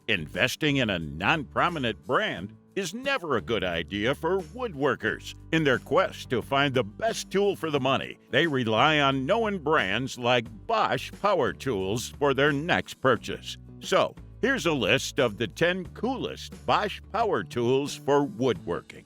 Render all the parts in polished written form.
Investing in a non-prominent brand is never a good idea for woodworkers. In their quest to find the best tool for the money, they rely on known brands like Bosch Power Tools for their next purchase. So, here's a list of the 10 coolest Bosch Power Tools for woodworking.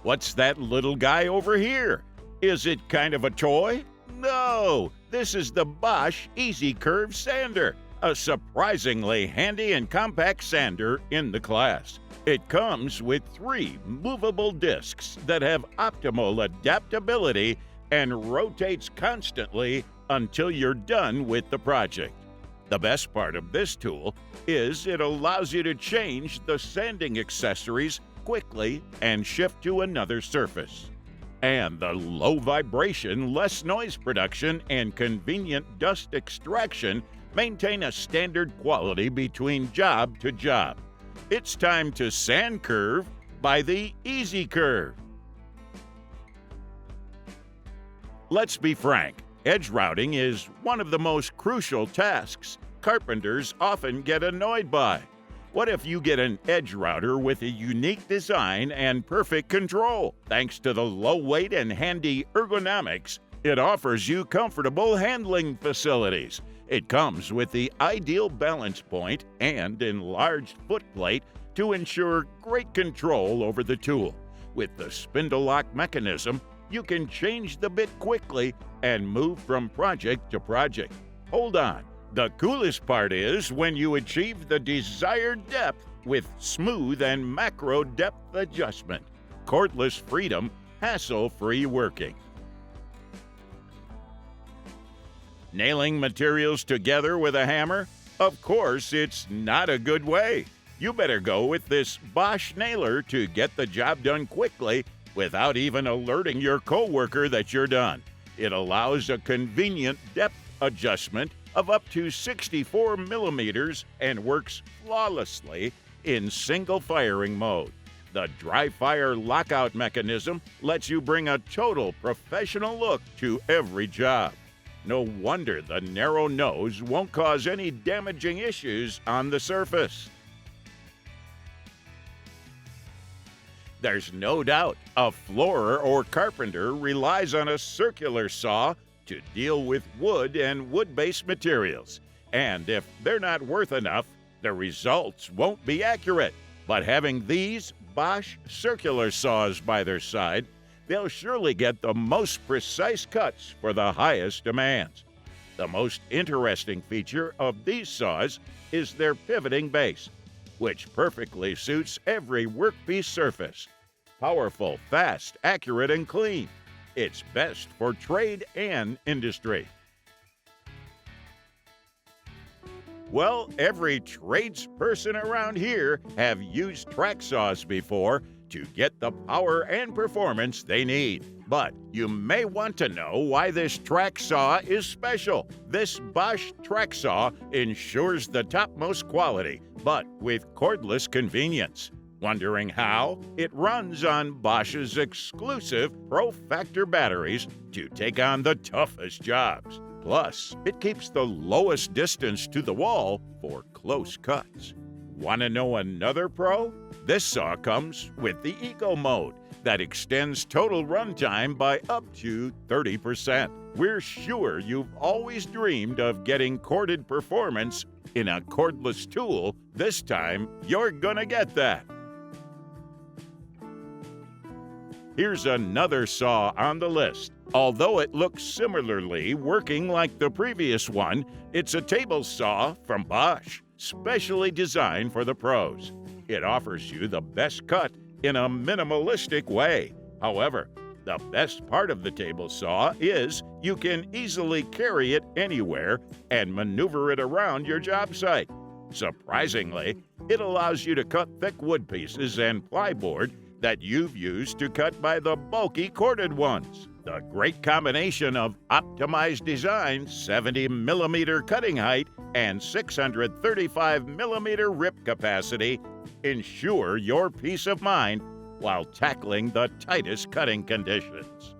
What's that little guy over here? Is it kind of a toy? No, this is the Bosch EasyCurvSander, a surprisingly handy and compact sander in the class. It comes with 3 movable discs that have optimal adaptability and rotates constantly until you're done with the project. The best part of this tool is it allows you to change the sanding accessories quickly and shift to another surface. And the low vibration, less noise production, and convenient dust extraction maintain a standard quality between job to job. It's time to sand curve by the EasyCurve. Let's be frank, edge routing is one of the most crucial tasks carpenters often get annoyed by. What if you get an edge router with a unique design and perfect control? Thanks to the low weight and handy ergonomics, it offers you comfortable handling facilities. It comes with the ideal balance point and enlarged footplate to ensure great control over the tool. With the spindle lock mechanism, you can change the bit quickly and move from project to project. Hold on. The coolest part is when you achieve the desired depth with smooth and macro depth adjustment. Cordless freedom, hassle-free working. Nailing materials together with a hammer? Of course, it's not a good way. You better go with this Bosch nailer to get the job done quickly without even alerting your coworker that you're done. It allows a convenient depth adjustment of up to 64 millimeters and works flawlessly in single firing mode. The dry fire lockout mechanism lets you bring a total professional look to every job. No wonder the narrow nose won't cause any damaging issues on the surface. There's no doubt a floorer or carpenter relies on a circular saw to deal with wood and wood-based materials. And if they're not worth enough, the results won't be accurate. But having these Bosch Circular Saws by their side, they'll surely get the most precise cuts for the highest demands. The most interesting feature of these saws is their pivoting base, which perfectly suits every workpiece surface. Powerful, fast, accurate, and clean. It's best for trade and industry. Well, every tradesperson around here have used track saws before to get the power and performance they need. But you may want to know why this track saw is special. This Boschtrexaw ensures the topmost quality, but with cordless convenience. Wondering how? It runs on Bosch's exclusive Pro Factor batteries to take on the toughest jobs. Plus, it keeps the lowest distance to the wall for close cuts. Want to know another pro? This saw comes with the Eco mode that extends total runtime by up to 30%. We're sure you've always dreamed of getting corded performance in a cordless tool. This time, you're gonna get that. Here's another saw on the list. Although it looks similarly working like the previous one, it's a table saw from Bosch, specially designed for the pros. It offers you the best cut in a minimalistic way. However, the best part of the table saw is you can easily carry it anywhere and maneuver it around your job site. Surprisingly, it allows you to cut thick wood pieces and plyboard that you've used to cut by the bulky corded ones. The great combination of optimized design, 70 millimeter cutting height, and 635 millimeter rip capacity ensure your peace of mind while tackling the tightest cutting conditions.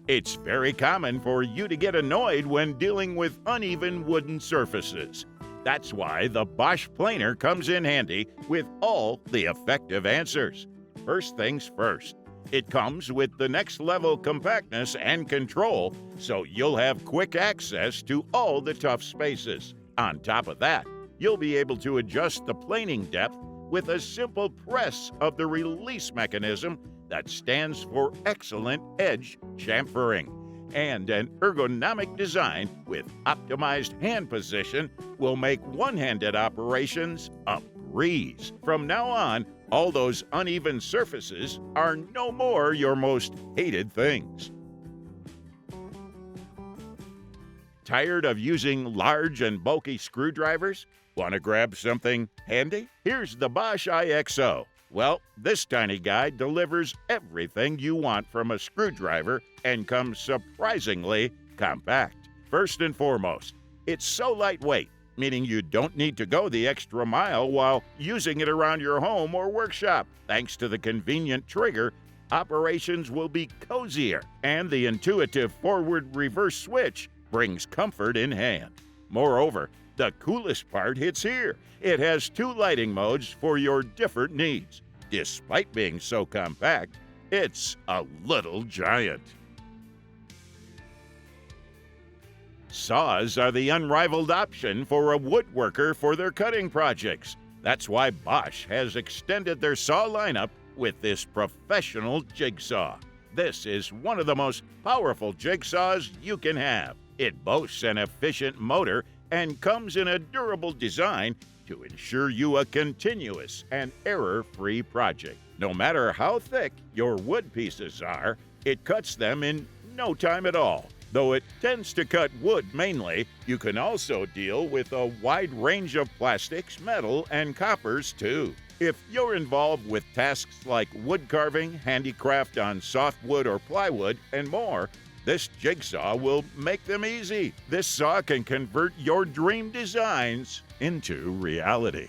It's very common for you to get annoyed when dealing with uneven wooden surfaces. That's why the Bosch Planer comes in handy with all the effective answers. First things first, it comes with the next level compactness and control, so you'll have quick access to all the tough spaces. On top of that, you'll be able to adjust the planing depth with a simple press of the release mechanism that stands for excellent edge chamfering. And an ergonomic design with optimized hand position will make one-handed operations a breeze. From now on, all those uneven surfaces are no more your most hated things. Tired of using large and bulky screwdrivers? Want to grab something handy? Here's the Bosch IXO. Well, this tiny guy delivers everything you want from a screwdriver and comes surprisingly compact. First and foremost, it's so lightweight, meaning you don't need to go the extra mile while using it around your home or workshop. Thanks to the convenient trigger, operations will be cozier, and the intuitive forward-reverse switch brings comfort in hand. Moreover, the coolest part hits here. It has 2 lighting modes for your different needs. Despite being so compact, it's a little giant. Saws are the unrivaled option for a woodworker for their cutting projects. That's why Bosch has extended their saw lineup with this professional jigsaw. This is one of the most powerful jigsaws you can have. It boasts an efficient motor and comes in a durable design to ensure you a continuous and error-free project. No matter how thick your wood pieces are, it cuts them in no time at all. Though it tends to cut wood mainly, you can also deal with a wide range of plastics, metal, and coppers too. If you're involved with tasks like wood carving, handicraft on softwood or plywood, and more, this jigsaw will make them easy. This saw can convert your dream designs into reality.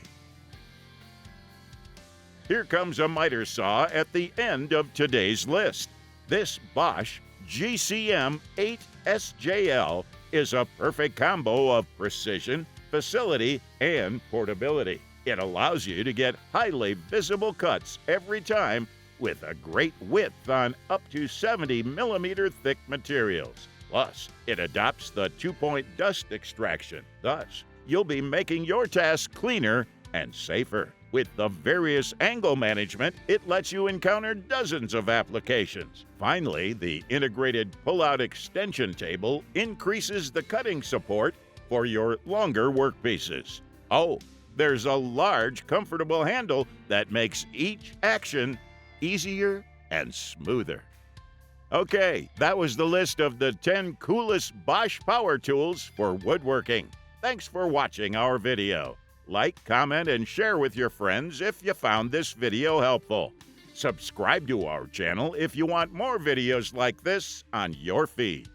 Here comes a miter saw at the end of today's list. This Bosch GCM 8 SJL is a perfect combo of precision, facility, and portability. It allows you to get highly visible cuts every time with a great width on up to 70 millimeter thick materials. Plus, it adopts the 2-point dust extraction. Thus, you'll be making your task cleaner and safer. With the various angle management, it lets you encounter dozens of applications. Finally, the integrated pull-out extension table increases the cutting support for your longer workpieces. Oh, there's a large, comfortable handle that makes each action easier and smoother. Okay, that was the list of the 10 coolest Bosch Power Tools for woodworking. Thanks for watching our video. Like, comment, and share with your friends if you found this video helpful. Subscribe to our channel if you want more videos like this on your feed.